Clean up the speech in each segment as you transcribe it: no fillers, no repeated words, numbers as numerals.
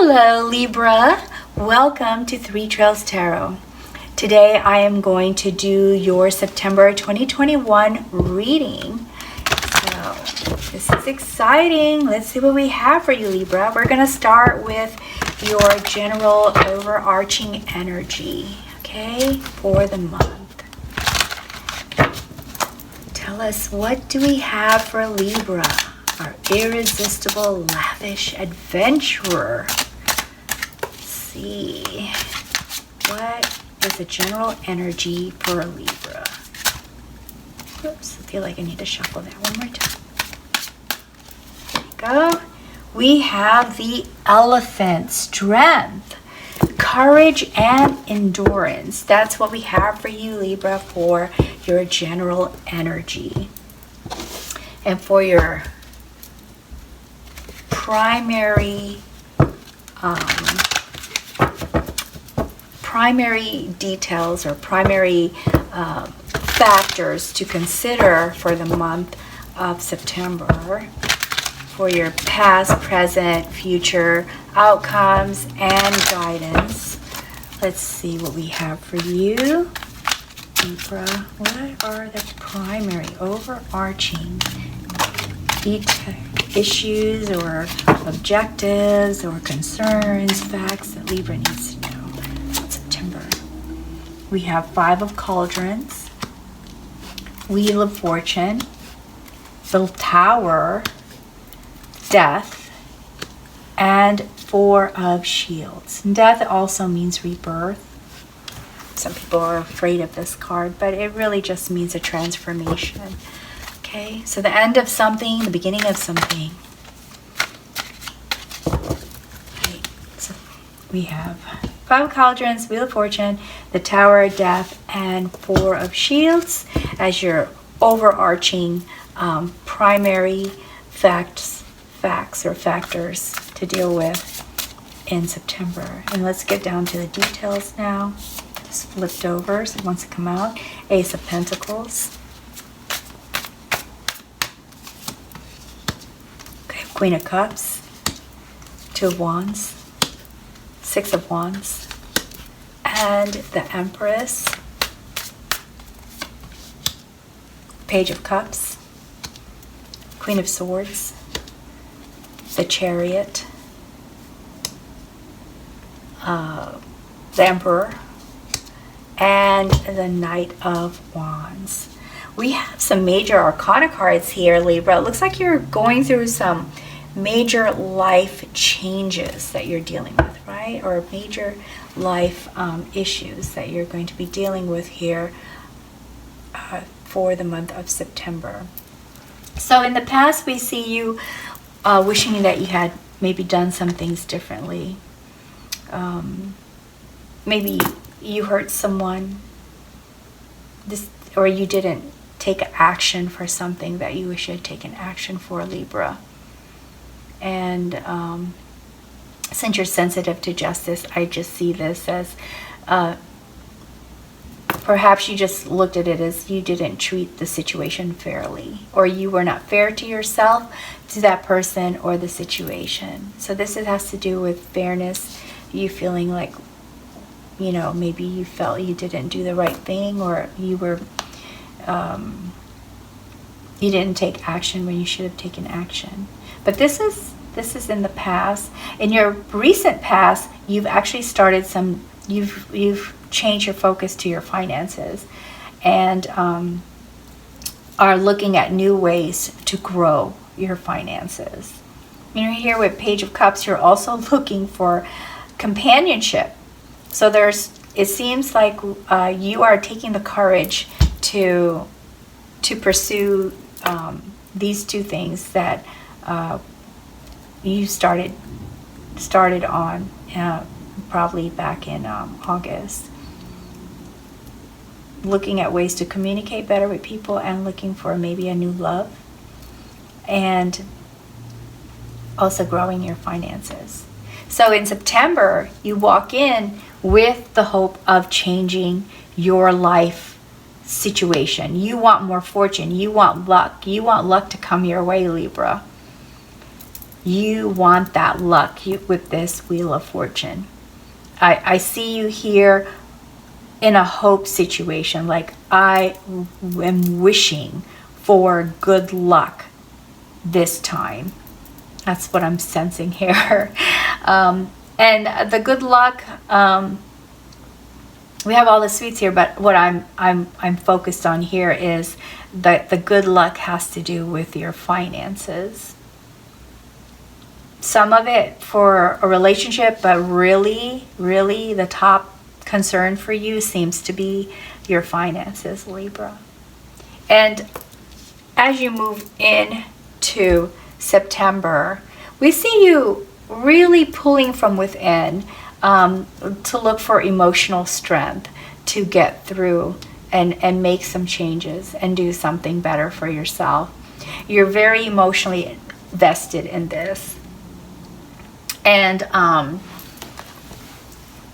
Hello Libra, welcome to Three Trails Tarot. Today I am going to do your September 2021 reading. So this is exciting. Let's see what we have for you, Libra. We're going to start with your general overarching energy, okay, for the month. Tell us, what do we have for Libra? Our irresistible, lavish adventurer. Let's see. What is the general energy for Libra? Oops, I feel like I need to shuffle that one more time. There we go. We have the Elephant. Strength, courage, and endurance. That's what we have for you, Libra, for your general energy. And for your primary details or primary factors to consider for the month of September, for your past, present, future outcomes and guidance. Let's see what we have for you, Libra. What are the primary overarching issues or objectives or concerns, facts that Libra needs to know about September? We have Five of Cauldrons, Wheel of Fortune, the Tower, Death, and Four of Shields. Death also means rebirth. Some people are afraid of this card, but it really just means a transformation. Okay, so the end of something, the beginning of something. Okay, so we have Five of Cauldrons, Wheel of Fortune, the Tower, Death, and Four of Shields as your overarching primary facts or factors to deal with in September. And let's get down to the details now. Just flipped over, so it wants to come out. Ace of Pentacles. Queen of Cups, Two of Wands, Six of Wands, and the Empress, Page of Cups, Queen of Swords, the Chariot, the Emperor, and the Knight of Wands. We have some major arcana cards here, Libra. It looks like you're going through some major life changes that you're dealing with, right? Or major life issues that you're going to be dealing with here for the month of September. So in the past, we see you wishing that you had maybe done some things differently. Maybe you hurt someone, or you didn't take action for something that you wish you had taken action for, Libra. And since you're sensitive to justice, I just see this as perhaps you just looked at it as you didn't treat the situation fairly, or you were not fair to yourself, to that person, or the situation. So this has to do with fairness, you feeling like, you know, maybe you felt you didn't do the right thing, or you were you didn't take action when you should have taken action. But this is in the past. In your recent past, you've actually started you've changed your focus to your finances, and are looking at new ways to grow your finances. You know, here with Page of Cups, you're also looking for companionship. So it seems like you are taking the courage to pursue these two things that you started on probably back in August. Looking at ways to communicate better with people, and looking for maybe a new love, and also growing your finances. So in September, you walk in with the hope of changing your life situation. You want more fortune. You want luck. You want luck to come your way, Libra. You want that luck with this Wheel of Fortune. I see you here in a hope situation, like I am wishing for good luck this time. That's what I'm sensing here. And the good luck, we have all the sweets here, but what I'm focused on here is that the good luck has to do with your finances. Some of it for a relationship, but really, really the top concern for you seems to be your finances, Libra. And as you move into September, we see you really pulling from within to look for emotional strength to get through and make some changes and do something better for yourself. You're very emotionally vested in this. And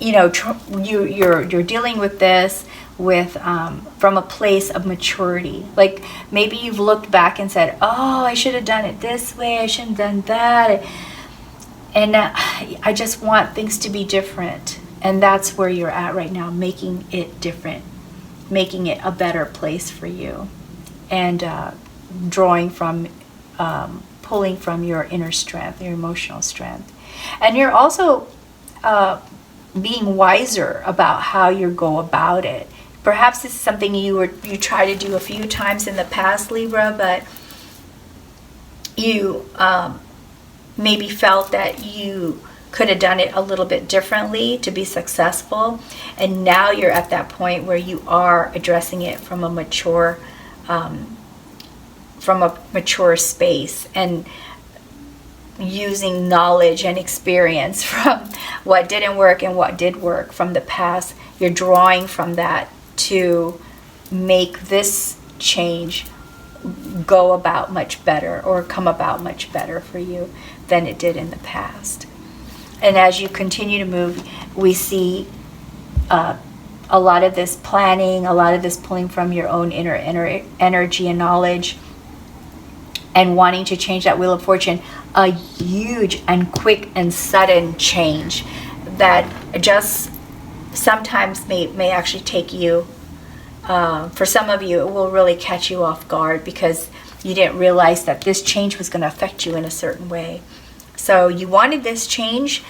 you're dealing with this with from a place of maturity. Like maybe you've looked back and said, oh, I should have done it this way, I shouldn't have done that, and I just want things to be different. And that's where you're at right now, making it different, making it a better place for you, and drawing from pulling from your inner strength, your emotional strength. And you're also being wiser about how you go about it. Perhaps this is something you try to do a few times in the past, Libra, but you maybe felt that you could have done it a little bit differently to be successful. And now you're at that point where you are addressing it from a mature space, and using knowledge and experience from what didn't work and what did work from the past. You're drawing from that to make this change go about much better, or come about much better for you than it did in the past. And as you continue to move, we see a lot of this planning, a lot of this pulling from your own inner energy and knowledge, and wanting to change that Wheel of Fortune. A huge and quick and sudden change that just sometimes may actually take you, for some of you, it will really catch you off guard because you didn't realize that this change was going to affect you in a certain way. So you wanted this change,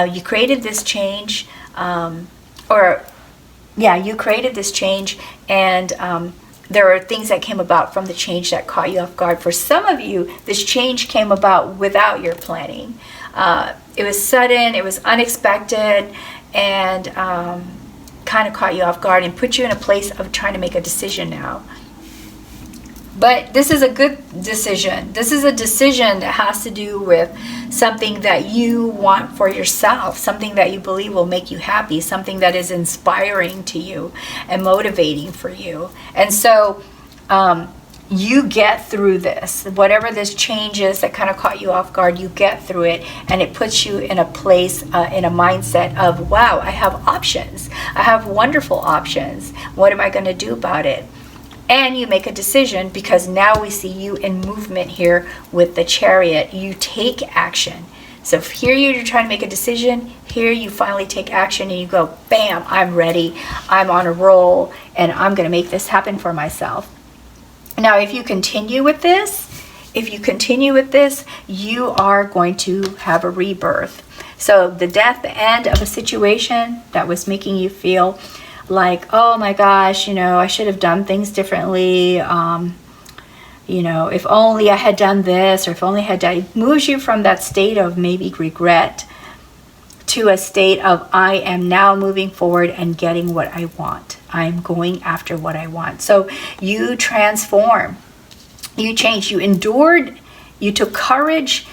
you created this change, you created this change, and there are things that came about from the change that caught you off guard. For some of you, this change came about without your planning. It was sudden, it was unexpected, and kind of caught you off guard and put you in a place of trying to make a decision now. But this is a good decision. This is a decision that has to do with something that you want for yourself, something that you believe will make you happy, something that is inspiring to you and motivating for you. And so you get through this. Whatever this change is that kind of caught you off guard, you get through it, and it puts you in a place, in a mindset of, wow, I have options. I have wonderful options. What am I going to do about it? And you make a decision, because now we see you in movement here with the Chariot. You take action. So if here you're trying to make a decision, here you finally take action and you go, bam, I'm ready. I'm on a roll, and I'm going to make this happen for myself. Now, if you continue with this, you are going to have a rebirth. So the death, the end of a situation that was making you feel like, oh my gosh, I should have done things differently. If only I had done this, or if only I had done, it moves you from that state of maybe regret to a state of, I am now moving forward and getting what I want. I'm going after what I want. So you transform, you change, you endured, you took courage,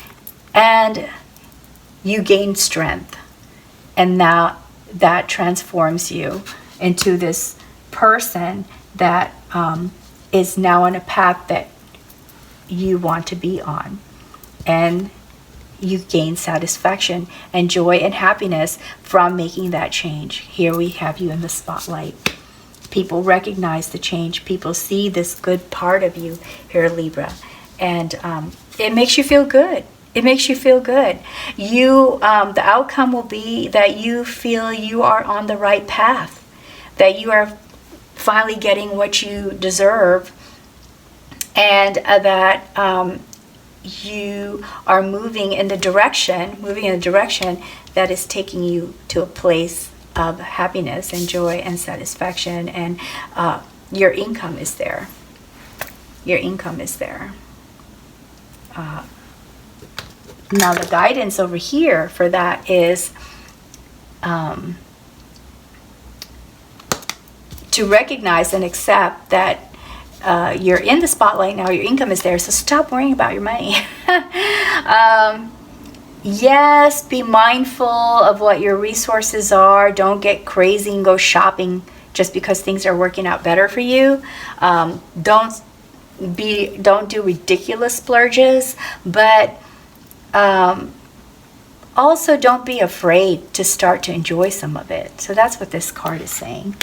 and you gained strength. And now that transforms you into this person that is now on a path that you want to be on. And you gain satisfaction and joy and happiness from making that change. Here we have you in the spotlight. People recognize the change. People see this good part of you here, Libra. And it makes you feel good. It makes you feel good. The outcome will be that you feel you are on the right path, that you are finally getting what you deserve, and that you are moving in a direction that is taking you to a place of happiness and joy and satisfaction, and your income is there. Your income is there. Now the guidance over here for that is to recognize and accept that you're in the spotlight now, your income is there, so stop worrying about your money. Yes, be mindful of what your resources are. Don't get crazy and go shopping just because things are working out better for you. Don't do ridiculous splurges, but also don't be afraid to start to enjoy some of it. So that's what this card is saying.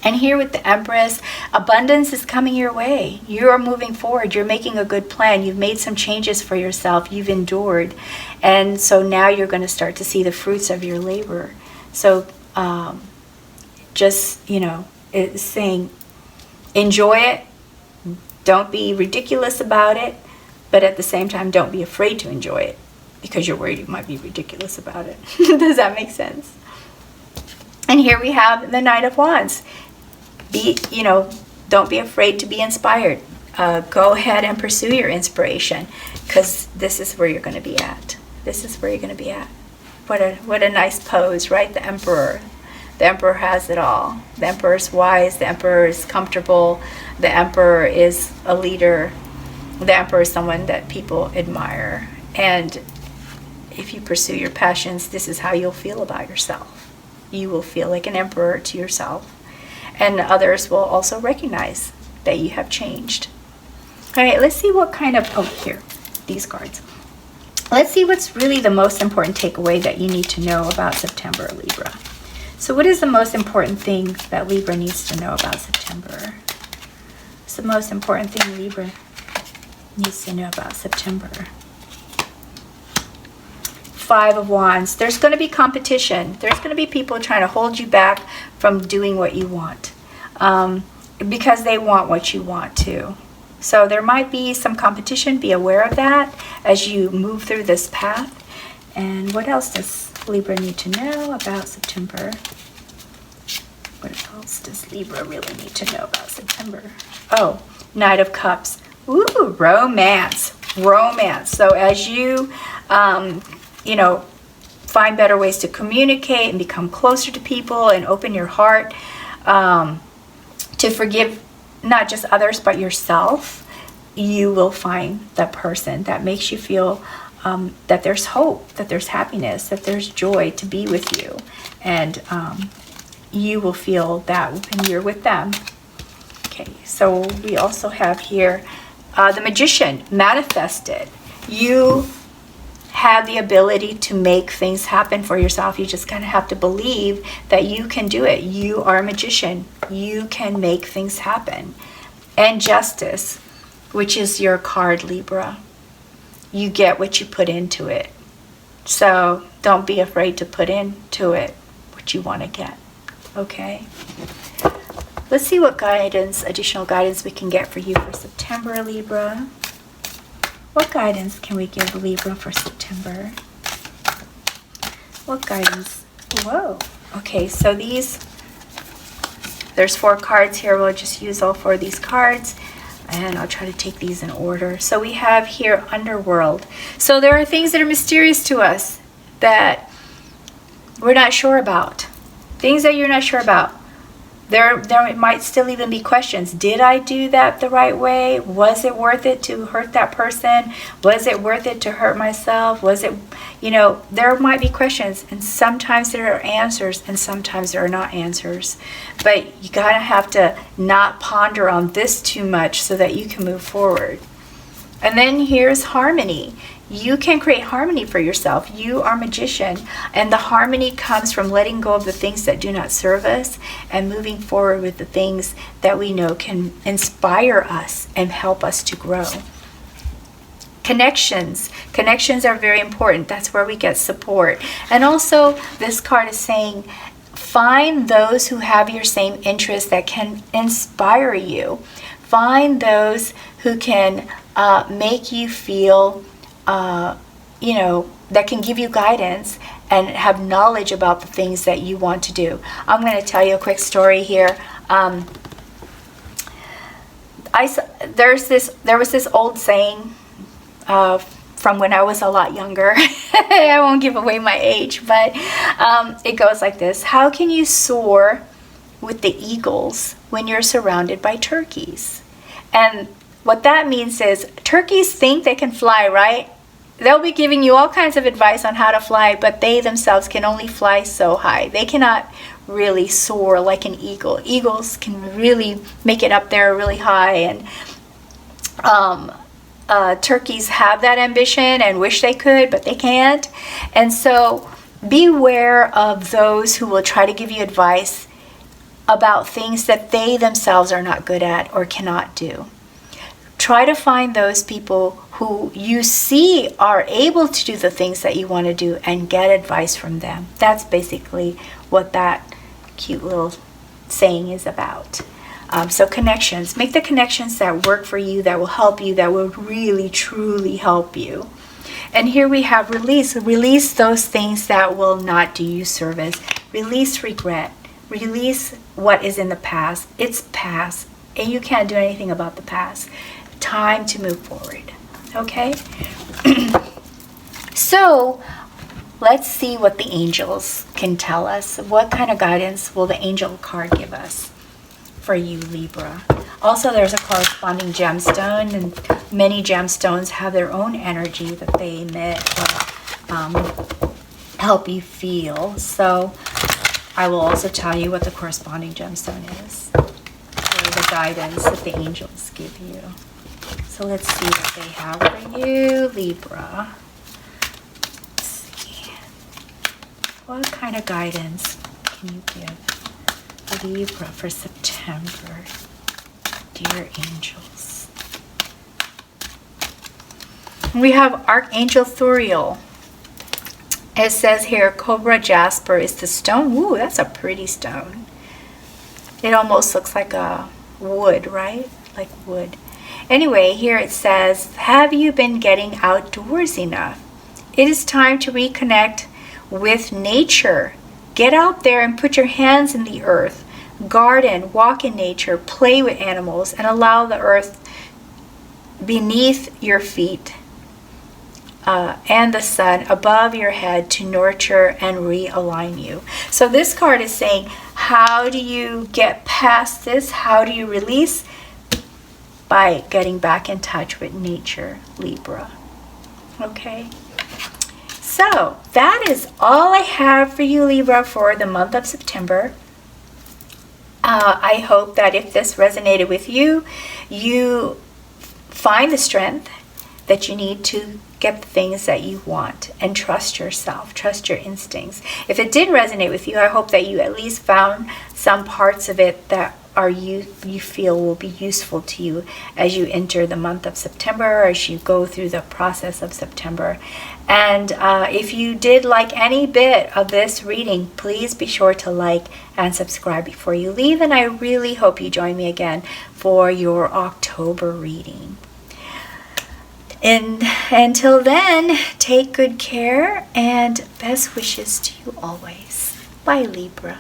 And here with the Empress, abundance is coming your way. You are moving forward. You're making a good plan. You've made some changes for yourself. You've endured. And so now you're going to start to see the fruits of your labor. So just, it's saying enjoy it. Don't be ridiculous about it. But at the same time, don't be afraid to enjoy it because you're worried you might be ridiculous about it. Does that make sense? And here we have the Knight of Wands. Don't be afraid to be inspired. Go ahead and pursue your inspiration, because this is where you're going to be at. This is where you're going to be at. What a nice pose, right? The Emperor. The Emperor has it all. The Emperor is wise. The Emperor is comfortable. The Emperor is a leader. The Emperor is someone that people admire. And if you pursue your passions, this is how you'll feel about yourself. You will feel like an emperor to yourself. And others will also recognize that you have changed. All right, let's see what kind of, here, these cards. Let's see what's really the most important takeaway that you need to know about September, Libra. So what is the most important thing that Libra needs to know about September? What's the most important thing Libra needs to know about September? Five of Wands. There's going to be competition. There's going to be people trying to hold you back from doing what you want, because they want what you want too. So there might be some competition. Be aware of that as you move through this path. And what else does Libra need to know about September? What else does Libra really need to know about September? Oh, Knight of Cups. Ooh, romance. Romance. So as you find better ways to communicate and become closer to people and open your heart to forgive not just others but yourself, you will find that person that makes you feel that there's hope, that there's happiness, that there's joy to be with you. And you will feel that when you're with them. Okay, so we also have here the Magician, manifested. You have the ability to make things happen for yourself. You just kind of have to believe that you can do it. You are a magician. You can make things happen. And Justice, which is your card, Libra. You get what you put into it. So don't be afraid to put into it what you want to get. Okay? Let's see what guidance, additional guidance we can get for you for September, Libra. What guidance can we give Libra for September? What guidance? Whoa. Okay, so there's 4 cards here. We'll just use all 4 of these cards, and I'll try to take these in order. So we have here Underworld. So there are things that are mysterious to us that we're not sure about. Things that you're not sure about. There might still even be questions. Did I do that the right way? Was it worth it to hurt that person? Was it worth it to hurt myself? Was it, there might be questions, and sometimes there are answers and sometimes there are not answers. But you gotta have to not ponder on this too much so that you can move forward. And then here's harmony. You can create harmony for yourself. You are a magician, and the harmony comes from letting go of the things that do not serve us and moving forward with the things that we know can inspire us and help us to grow. Connections. Connections are very important. That's where we get support. And also, this card is saying, find those who have your same interests that can inspire you. Find those who can make you feel, that can give you guidance and have knowledge about the things that you want to do. I'm going to tell you a quick story here. There was this old saying from when I was a lot younger. I won't give away my age, but it goes like this. How can you soar with the eagles when you're surrounded by turkeys? And what that means is turkeys think they can fly, right? They'll be giving you all kinds of advice on how to fly, but they themselves can only fly so high. They cannot really soar like an eagle. Eagles can really make it up there really high, and turkeys have that ambition and wish they could, but they can't. And so beware of those who will try to give you advice about things that they themselves are not good at or cannot do. Try to find those people who you see are able to do the things that you want to do and get advice from them. That's basically what that cute little saying is about. So connections. Make the connections that work for you, that will help you, that will really, truly help you. And here we have release. Release those things that will not do you service. Release regret. Release what is in the past. It's past, and you can't do anything about the past. Time to move forward. Okay? So, let's see what the angels can tell us. What kind of guidance will the angel card give us for you, Libra? Also, there's a corresponding gemstone, and many gemstones have their own energy that they emit or help you feel. So, I will also tell you what the corresponding gemstone is, or the guidance that the angels give you. So let's see what they have for you, Libra. Let's see. What kind of guidance can you give Libra for September, dear angels? We have Archangel Thuriel. It says here, Cobra Jasper is the stone. Ooh, that's a pretty stone. It almost looks like a wood, right? Like wood. Anyway, here it says, have you been getting outdoors enough? It is time to reconnect with nature. Get out there and put your hands in the earth. Garden, walk in nature, play with animals, and allow the earth beneath your feet and the sun above your head to nurture and realign you. So this card is saying, how do you get past this? How do you release? By getting back in touch with nature, Libra. Okay? So, that is all I have for you, Libra, for the month of September. I hope that if this resonated with you, you find the strength that you need to get the things that you want, and trust yourself, trust your instincts. If it did resonate with you, I hope that you at least found some parts of it that you feel will be useful to you as you enter the month of September, as you go through the process of September. And if you did like any bit of this reading, please be sure to like and subscribe before you leave. And I really hope you join me again for your October reading. And until then, take good care and best wishes to you always. Bye, Libra.